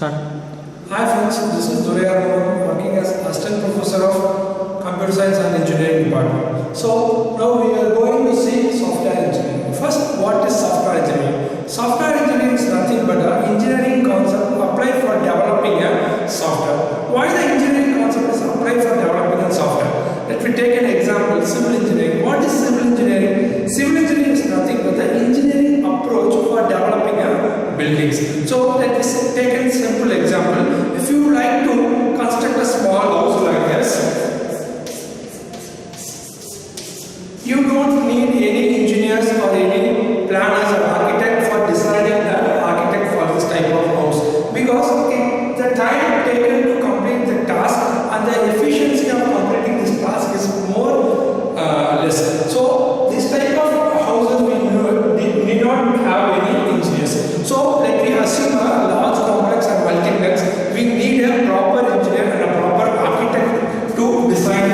Start. Hi friends, this is Durayar working as Assistant Professor of Computer Science and Engineering Department. So now we are going to see software engineering. First, what is software engineering? Software engineering is nothing but an engineering concept applied for developing a software. Why the engineering concept is applied for developing a software? Let me take an example, civil engineering. What is civil engineering? Civil engineering is nothing but the engineering approach for developing a buildings. So let me take a simple example. If you like to construct a small house like this, you don't need any engineers or any planners or architect for deciding the architect for this type of house, because the time taken to complete the task and the efficiency of completing this task is more less. So this type of houses we need not have any engineers. So let me assume a large complex and multiplex. We need a proper engineer and a proper architect to design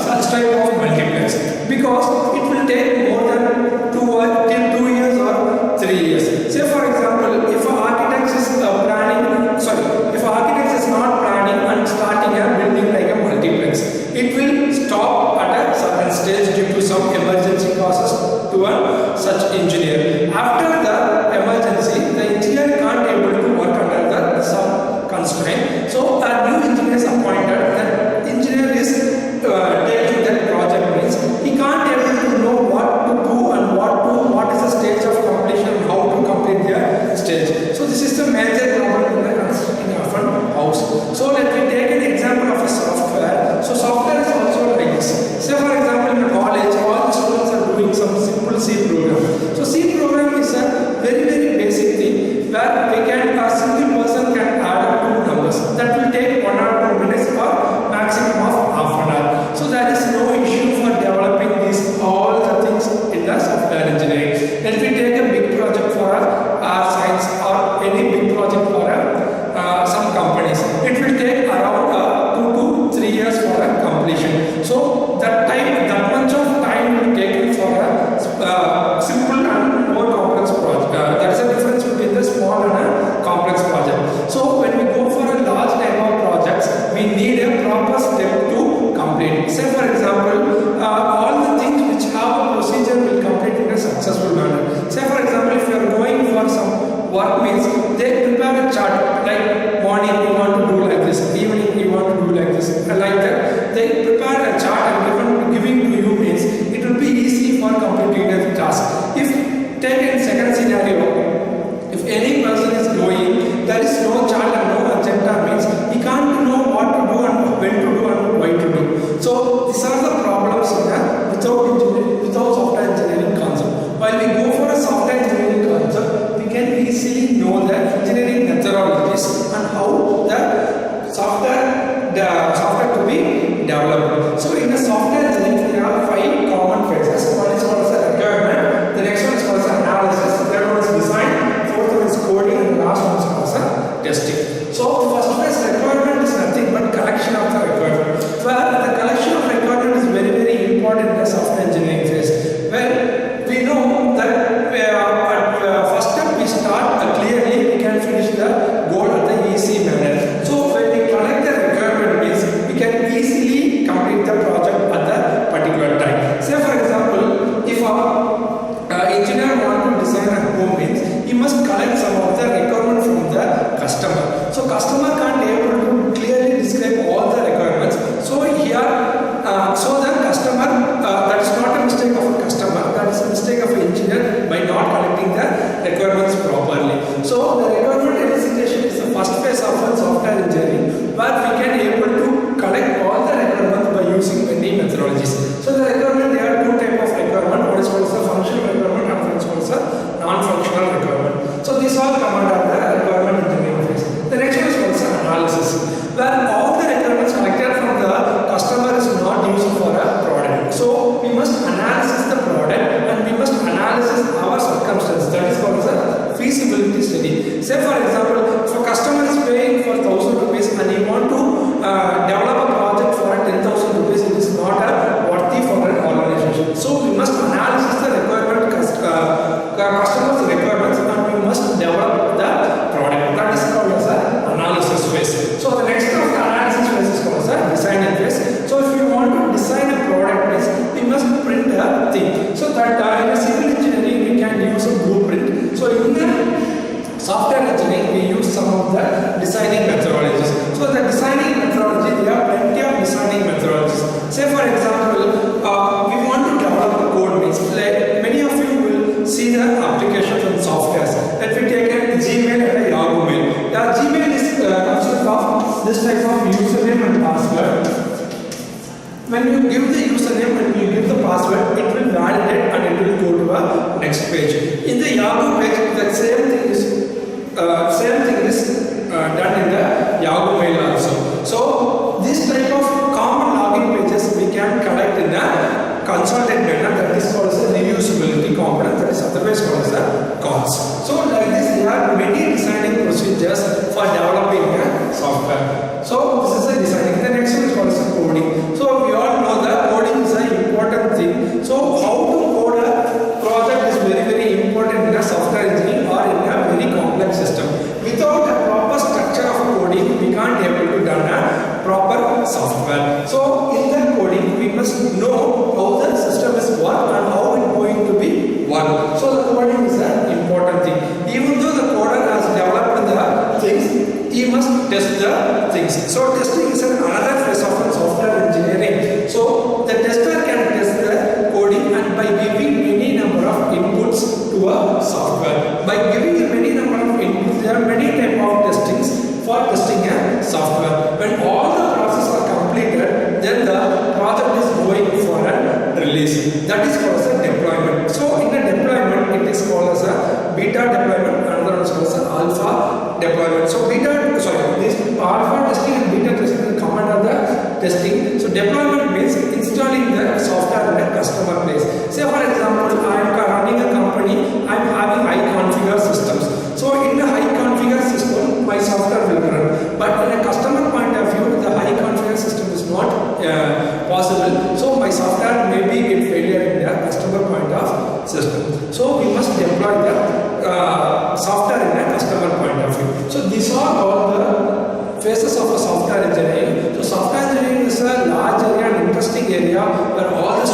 such type of multiplex, because it will take more than 2 years or 3 years. Say for example, if an architect is if an architect is not planning and starting a building like a multiplex, it will stop at a certain stage due to some emergency causes to such engineer. After the emergency, the engineer can't able to work under some constraint. So a new engineer is appointed. The engineer is taking that project means he can't able to know what to do and what is the stage of completion, how to complete the stage. So this is the major problem in the constructing of a house. So let me take an example of a software. So software is also like this. Say for example, in college, all the students are doing some simple C program. So C program is a very basic thing where a single person can add up two numbers. That will take 1 or 2 minutes or maximum of half an hour. So there is no issue for developing all the things in the software engineering. Let me take a big project for our science or any big project for some companies. It will take around 2 to 3 years for a completion. So that much of time will take it for a simple and more complex project. There is a difference between the small and a complex project. So when we go for a large type of projects, we need a proper step to complete. Say for example, all the things which have a procedure will complete in a successful manner. Say for example, if you are going for some work means they prepare a chart, like morning you want to do like this, evening you want to do like this, like that. They prepare a chart and giving to you means it will be easy for completing the task. If take in second scenario, if any person is going, there is no chart and no agenda means he can't know what to do and when to do and why to do. So these are the problems without software engineering concept. While we go for a software engineering concept, we can easily know the engineering methodologies and how the software to be developed. So in the software engineering, there are 5 common phases. One is called as requirement, the next one is called as analysis, the third one is design, fourth one is coding, and the last one is called as testing. So the first phase requirement is nothing but collection of the requirement. Where the collection of requirement is very important in the software engineering phase. Well, we know that first step we start clearly, we can finish the goal at the easy manner. So when we collect the requirement means we can easily complete the project at the particular time. Say for example, if an engineer wants to design a home means he must collect some of the requirement from the customer. So customer can't be able to clearly describe all the requirements. So here, so the customer, that is not a mistake of a customer, that is a mistake of an engineer by not collecting the requirements properly. So the requirement elicitation is the first phase of software engineering, where we can able to collect all the requirements by using many methodologies. So the requirement, there are 2 types of requirement. One is called the functional requirement and one is called the non-functional requirement. So these all come under the requirement engineering phase. The next one is called the analysis, where all the requirements collected from the customer is not used for a product. So we must analyze the product and we must analyze our circumstances. That is called the feasibility study. Say for example, if a customer is paying for 1,000 rupees and he want to engineering, we use some of the designing methodologies. So the designing methodology, there are plenty of designing methodologies. Say for example, we want to develop the code means, like many of you will see the applications and softwares. Let me take a Gmail and a Yahoo Mail. The Gmail is consists of this type of username and password. When you give the username and you give the password, it will validate and it will go to a next page. In the Yahoo page, the same thing is done in the Yahoo Mail also. So this type of common login pages we can collect in a consultant manner, that is called as a reusability component, that is otherwise called as a COTS. So like this, there are many designing procedures for developing a software. So this is the designing. The next one is called as coding. So we all know that coding is an important thing. So how to code a project is very important in a software engineering or in a very complex system. Without a proper structure of coding, we can't be able to run a proper software. So in the coding, we must know how the system is work and how it's going to be work. So the coding is an important thing. Even though the coder has developed the things, he must test the things. So testing is another phase of software engineering. So the tester can test the coding and by giving many number of inputs to a software. By giving many number of inputs, there are many type of testings for testing a software. When all the processes are completed, then the project is going for a release. That is called as a deployment. So in a deployment, it is called as a beta deployment. Another one is called as an alpha deployment. So this alpha testing and beta testing will come under the testing. So deployment means installing the software in a customer place. Say for example, I am running a company, I am having high configured systems. So in the high configured system, my software will run. But in a customer point of view, the high configured system is not possible. So my software may be get failure in the customer point of system. So we must deploy the software in a customer point of view. So these are all the phases of a software engineering. So software engineering is a large area and interesting area where all the